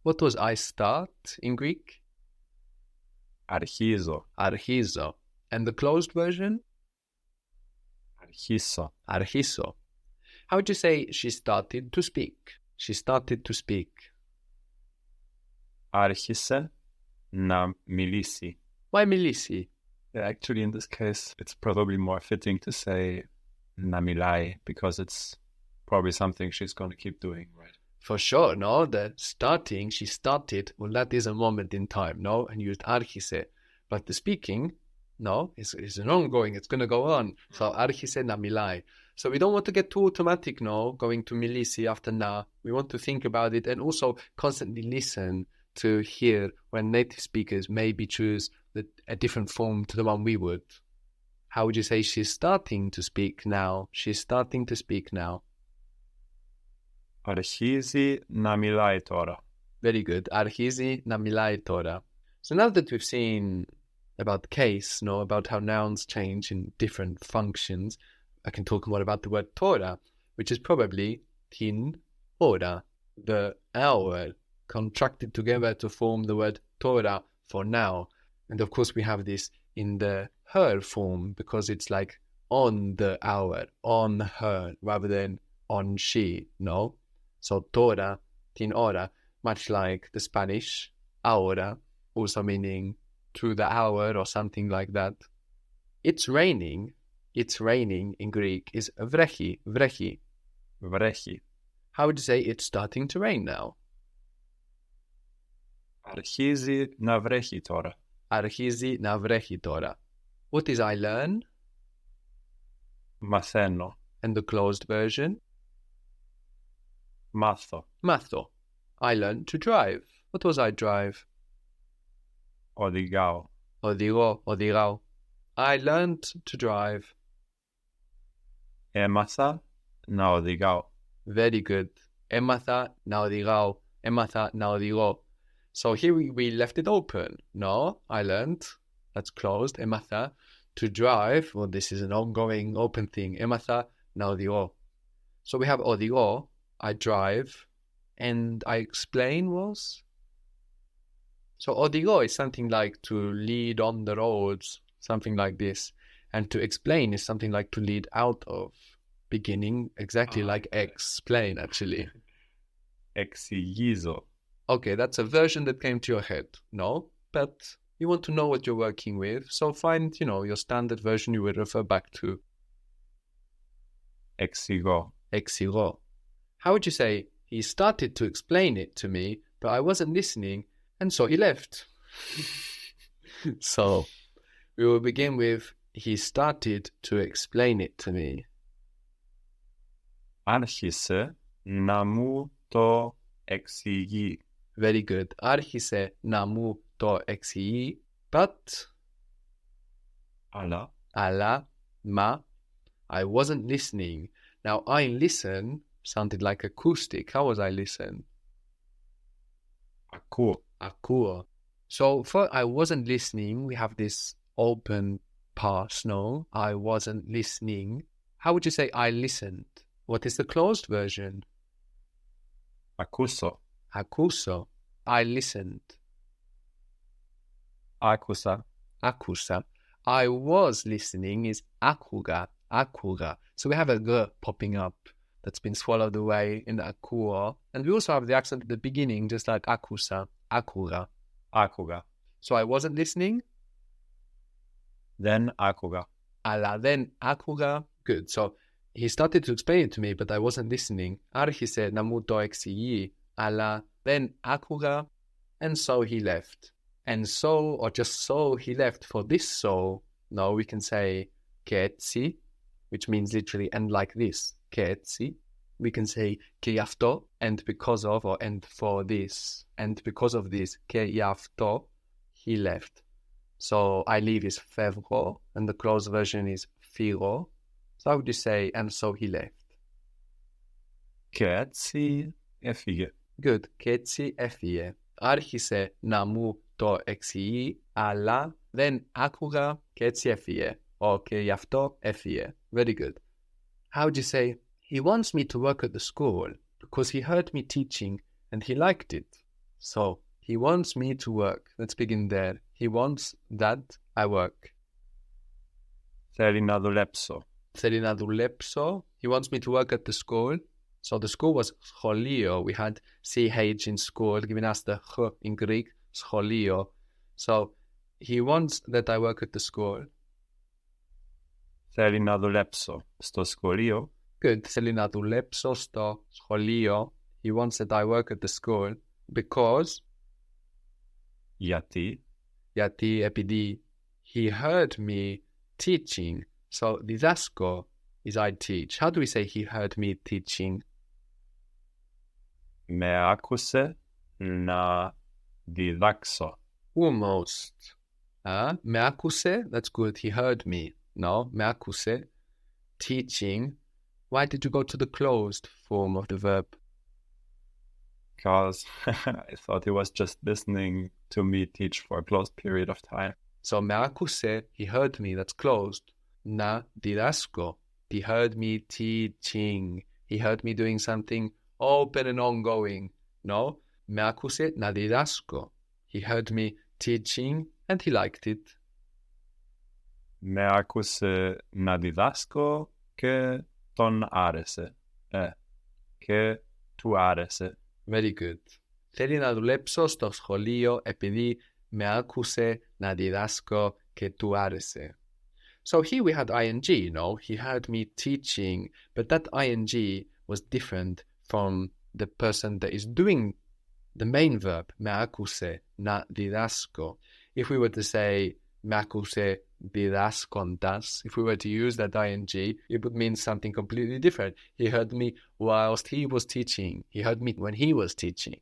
What was I start in Greek? Αρχίζω. Archizo. And the closed version? Αρχίσω. Archiso. How would you say she started to speak? She started to speak. Άρχισε να μιλήσει. Why milisi? Actually, in this case, it's probably more fitting to say να μιλάει because it's probably something she's going to keep doing, right? For sure, no? The starting, she started, well, that is a moment in time, no? And used archise. But the speaking, no, is an ongoing, it's going to go on. So archise na milai. So we don't want to get too automatic, no? Going to milisi after na. We want to think about it and also constantly listen to hear when native speakers maybe choose a different form to the one we would. How would you say she's starting to speak now? She's starting to speak now. Αρχίζει να μιλάει τώρα. Very good. Archizi na milai tora. So now that we've seen about case, no, about how nouns change in different functions, I can talk more about the word tora, which is probably tin ora, the hour, contracted together to form the word tora for now. And of course we have this in the her form because it's like on the hour, on her, rather than on she, no? So tora, tin ora, much like the Spanish ahora, also meaning to the hour or something like that. It's raining in Greek is vrechi, vrechi. Βρέχει. How would you say it's starting to rain now? Αρχίζει να βρέχει τώρα. Archizi na vrechi tora. What is I learn? Μαθαίνω. And the closed version? Μάθω. Matho. I learned to drive. What was I drive? Οδηγάω. Odigo, odigao. I learned to drive. Έμαθα να οδηγάω. Very good. Ematha na odigao. Ematha na odigo. So here we left it open. No, I learned. That's closed. Ematha. To drive. Well, this is an ongoing open thing. Ematha na odigo. So we have odigo. I drive. And I explain was? So odigo is something like to lead on the roads. Something like this. And to explain is something like to lead out of. Beginning exactly like explain, actually. Εξηγίζω. Okay, that's a version that came to your head. No, but you want to know what you're working with. So find, your standard version you would refer back to. Εξηγώ. Exigo. How would you say, he started to explain it to me, but I wasn't listening, and so he left. So we will begin with, he started to explain it to me. Άρχισε να μου το εξηγεί. Very good. Άρχισε να μου το εξηγεί, but, αλλά, ma, I wasn't listening. Now, I listen sounded like acoustic. How was I listen? Ακούω. Akuo. So for I wasn't listening, we have this open past, no? I wasn't listening. How would you say I listened? What is the closed version? Ακούσω. Akuso. I listened. Άκουσα. Akusa. I was listening is akuga. Akuga. So we have a g popping up that's been swallowed away in the akuo. And we also have the accent at the beginning, just like akusa. Akuga. Άκουγα. So I wasn't listening. Δεν άκουγα. Αλλά then akuga. Good. So he started to explain it to me, but I wasn't listening. Άρχισε να μου το εξηγεί, αλλά then akuga. And so he left. And so, or just so, he left. For this so, no, we can say και έτσι, which means literally and like this. Και έτσι. We can say και γι' αυτό, and because of, or and for this. And because of this, και γι' αυτό, he left. So I leave is φεύγω, and the closed version is φύγω. So how would you say, and so he left? Και έτσι έφυγε. Good. Και έτσι έφυγε. Άρχισε να μου το εξηγεί, αλλά δεν άκουγα και έτσι έφυγε. Και γι' αυτό έφυγε. Very good. How would you say, he wants me to work at the school because he heard me teaching and he liked it. So, he wants me to work. Let's begin there. He wants that I work. Θέλει να δουλέψω. Θέλει να δουλέψω. He wants me to work at the school. So the school was σχολείο. We had CH in school, giving us the H in Greek, σχολείο. So he wants that I work at the school. Θέλει να δουλέψω στο σχολείο. Good. Θέλει να δουλέψω στο σχολείο. He wants that I work at the school because Γιατί επειδή he heard me teaching. So διδάσκω is I teach. How do we say he heard me teaching? με άκουσε να διδάξω. Almost. Με άκουσε, that's good. He heard me. No, με άκουσε. Teaching. Why did you go to the closed form of the verb? Because I thought he was just listening to me teach for a closed period of time. So με άκουσε, he heard me, that's closed. Να διδάσκω. He heard me teaching. He heard me doing something open and ongoing. No, με άκουσε να διδάσκω. He heard me teaching and he liked it. Με άκουσε να διδάσκω και τον άρεσε. Και του άρεσε. Very good. Θέλει να δουλέψω στο σχολείο επειδή με άκουσε να διδάσκω και του άρεσε. So here we had ing, he heard me teaching, but that ing was different from the person that is doing the main verb, με άκουσε να διδάσκω. If we were to say, με άκουσε διδάσκοντας, if we were to use that ing, it would mean something completely different. He heard me whilst he was teaching. He heard me when he was teaching.